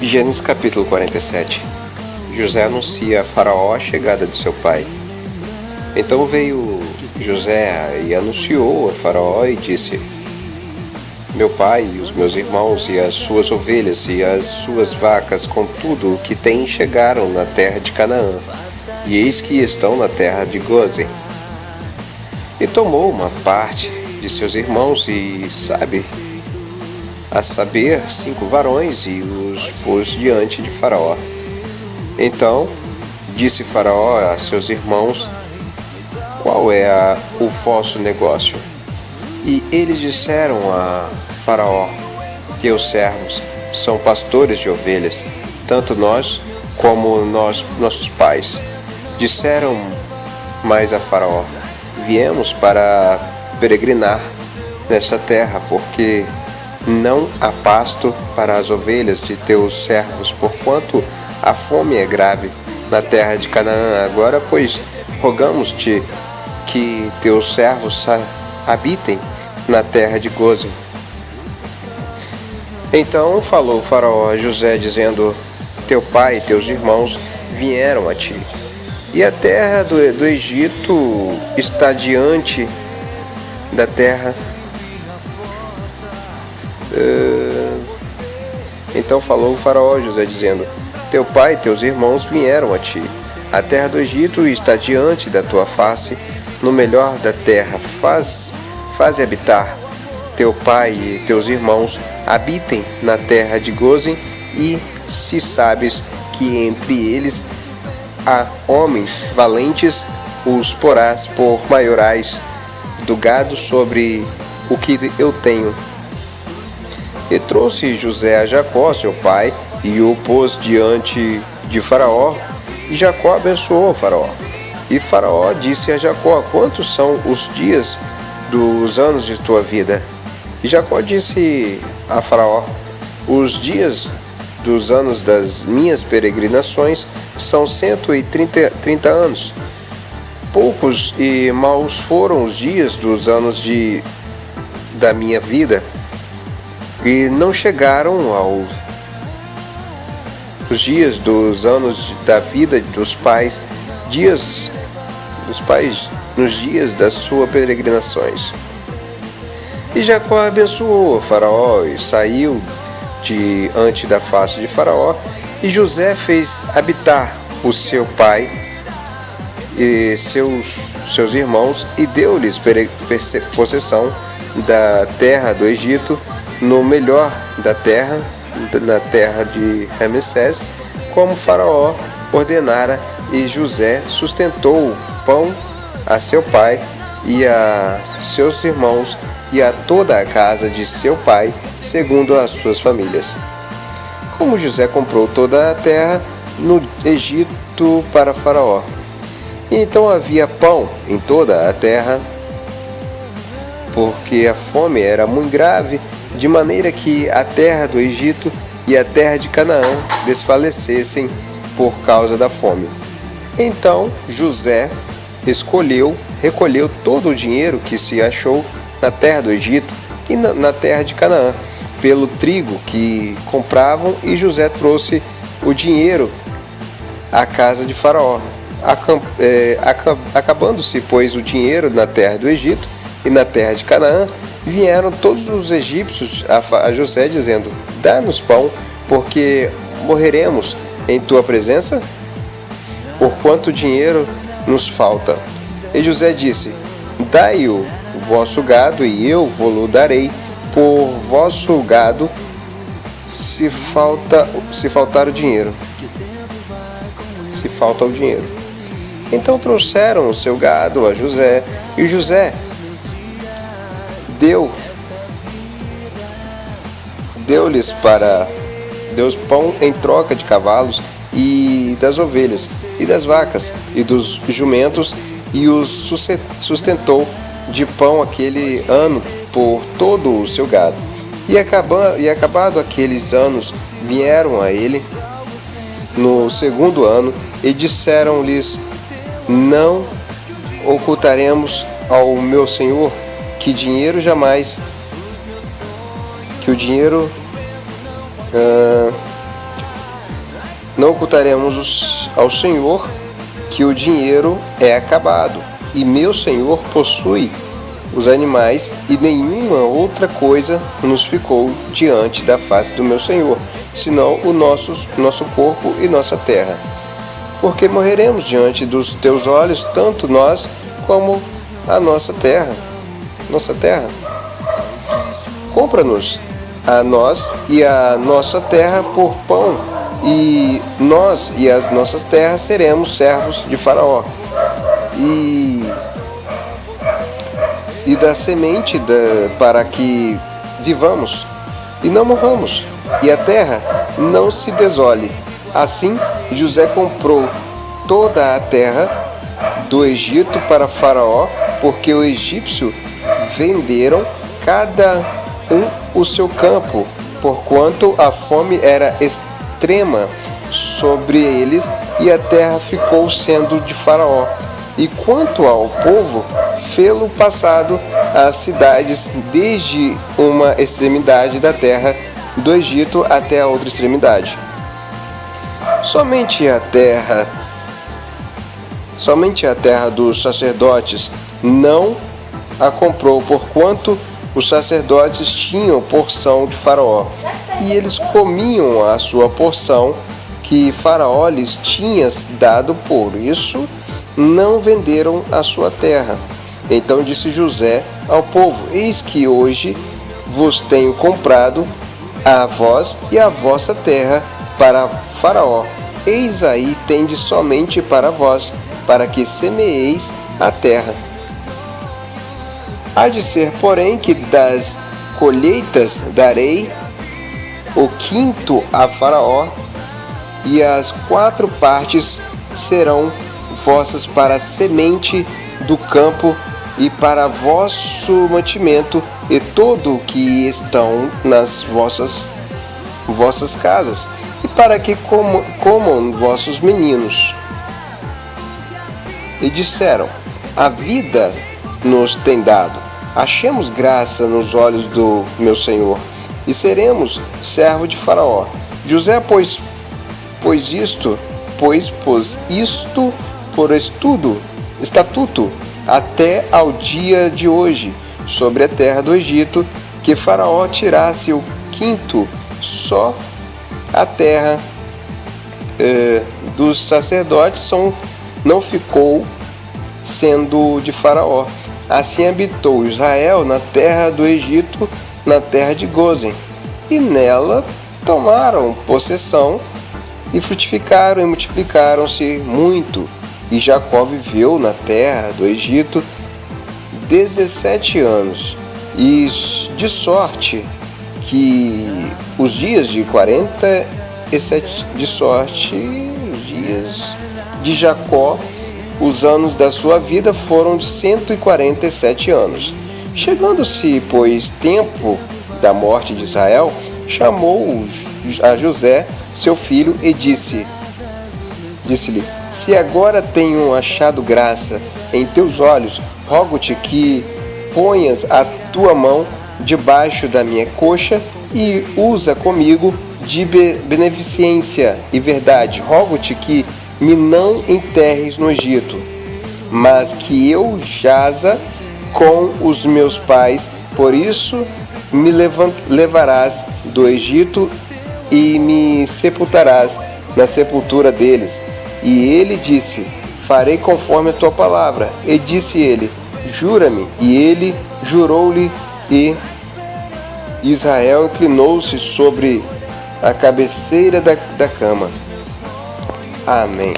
Gênesis capítulo 47. José anuncia a Faraó a chegada de seu pai. Então veio José e anunciou a Faraó e disse: Meu pai e os meus irmãos e as suas ovelhas e as suas vacas com tudo o que tem chegaram na terra de Canaã, e eis que estão na terra de Gósen. E tomou uma parte de seus irmãos e a saber 5 varões, e os pôs diante de Faraó. Então disse Faraó a seus irmãos: Qual é o vosso negócio? E eles disseram a Faraó: Teus servos são pastores de ovelhas, tanto nós como nossos pais. Disseram mais a Faraó: Viemos para peregrinar nessa terra, porque não há pasto para as ovelhas de teus servos, porquanto a fome é grave na terra de Canaã. Agora, pois, rogamos-te que teus servos habitem na terra de Gósen. Então falou Faraó a José, dizendo: Teu pai e teus irmãos vieram a ti, e a terra do Egito está diante da terra. Então falou o Faraó a José, dizendo: Teu pai e teus irmãos vieram a ti. A terra do Egito está diante da tua face. No melhor da terra faze habitar. Teu pai e teus irmãos habitem na terra de Gósen, e se sabes que entre eles há homens valentes, os porás por maiorais do gado sobre o que eu tenho. E trouxe José a Jacó, seu pai, e o pôs diante de Faraó, e Jacó abençoou Faraó. E Faraó disse a Jacó: Quantos são os dias dos anos de tua vida? E Jacó disse a Faraó: Os dias dos anos das minhas peregrinações são 130 anos. Poucos e maus foram os dias dos anos da minha vida, e não chegaram os dias dos anos da vida dos pais, nos dias das suas peregrinações. E Jacó abençoou Faraó e saiu diante da face de Faraó, e José fez habitar o seu pai e seus irmãos, e deu-lhes possessão da terra do Egito, no melhor da terra, na terra de Ramsés, como Faraó ordenara. E José sustentou pão a seu pai e a seus irmãos e a toda a casa de seu pai, segundo as suas famílias. Como José comprou toda a terra no Egito para Faraó. E então havia pão em toda a terra, porque a fome era muito grave, de maneira que a terra do Egito e a terra de Canaã desfalecessem por causa da fome. Então José recolheu todo o dinheiro que se achou na terra do Egito e na terra de Canaã, pelo trigo que compravam, e José trouxe o dinheiro à casa de Faraó. Acabando-se, pois, o dinheiro na terra do Egito e na terra de Canaã, vieram todos os egípcios a José, dizendo: Dá-nos pão, porque morreremos em tua presença, porquanto dinheiro nos falta. E José disse: Dai o vosso gado, e eu vou-lo darei por vosso gado, se faltar o dinheiro. Se falta o dinheiro. Então trouxeram o seu gado a José, e José deu-lhes pão em troca de cavalos e das ovelhas e das vacas e dos jumentos, e os sustentou de pão aquele ano por todo o seu gado. E acabado aqueles anos, vieram a ele no segundo ano e disseram-lhes: Não ocultaremos ao meu senhor que o dinheiro Não ocultaremos ao Senhor que o dinheiro é acabado, e meu Senhor possui os animais, e nenhuma outra coisa nos ficou diante da face do meu Senhor, senão o nosso corpo e nossa terra. Porque morreremos diante dos teus olhos, tanto nós como a nossa terra. Compra-nos a nós e a nossa terra por pão, e nós e as nossas terras seremos servos de Faraó. E da semente para que vivamos e não morramos, e a terra não se desole. Assim, José comprou toda a terra do Egito para Faraó, porque os egípcios venderam cada um o seu campo, porquanto a fome era extrema sobre eles, e a terra ficou sendo de Faraó. E quanto ao povo, fê-lo passado as cidades desde uma extremidade da terra do Egito até a outra extremidade. Somente a terra dos sacerdotes não a comprou, porquanto os sacerdotes tinham porção de Faraó, e eles comiam a sua porção que Faraó lhes tinha dado, por isso não venderam a sua terra. Então disse José ao povo: eis que hoje vos tenho comprado a vós e a vossa terra para Faraó. Eis aí tendes somente para vós, para que semeeis a terra. Há de ser, porém, que das colheitas darei o quinto a Faraó, e as 4 partes serão vossas para a semente do campo e para vosso mantimento, e todo o que estão nas vossas casas, e para que comam vossos meninos. E disseram: a vida nos tem dado, achemos graça nos olhos do meu Senhor, e seremos servo de Faraó. José pôs isto por estatuto até ao dia de hoje sobre a terra do Egito, que Faraó tirasse o quinto, só a terra dos sacerdotes não ficou sendo de Faraó. Assim habitou Israel na terra do Egito, na terra de Gósen, e nela tomaram possessão, e frutificaram e multiplicaram-se muito. E Jacó viveu na terra do Egito 17 anos, e de sorte que os dias de 47 os dias de Jacó, os anos da sua vida foram de 147 anos. Chegando-se, pois, tempo da morte de Israel, chamou a José, seu filho, e disse-lhe: se agora tenho achado graça em teus olhos, rogo-te que ponhas a tua mão debaixo da minha coxa e usa comigo de beneficência e verdade. Rogo-te que me não enterres no Egito, mas que eu jaza com os meus pais. Por isso me levarás do Egito e me sepultarás na sepultura deles. E ele disse: farei conforme a tua palavra. E disse ele: jura-me. E ele jurou-lhe, e Israel inclinou-se sobre a cabeceira da cama. Amém.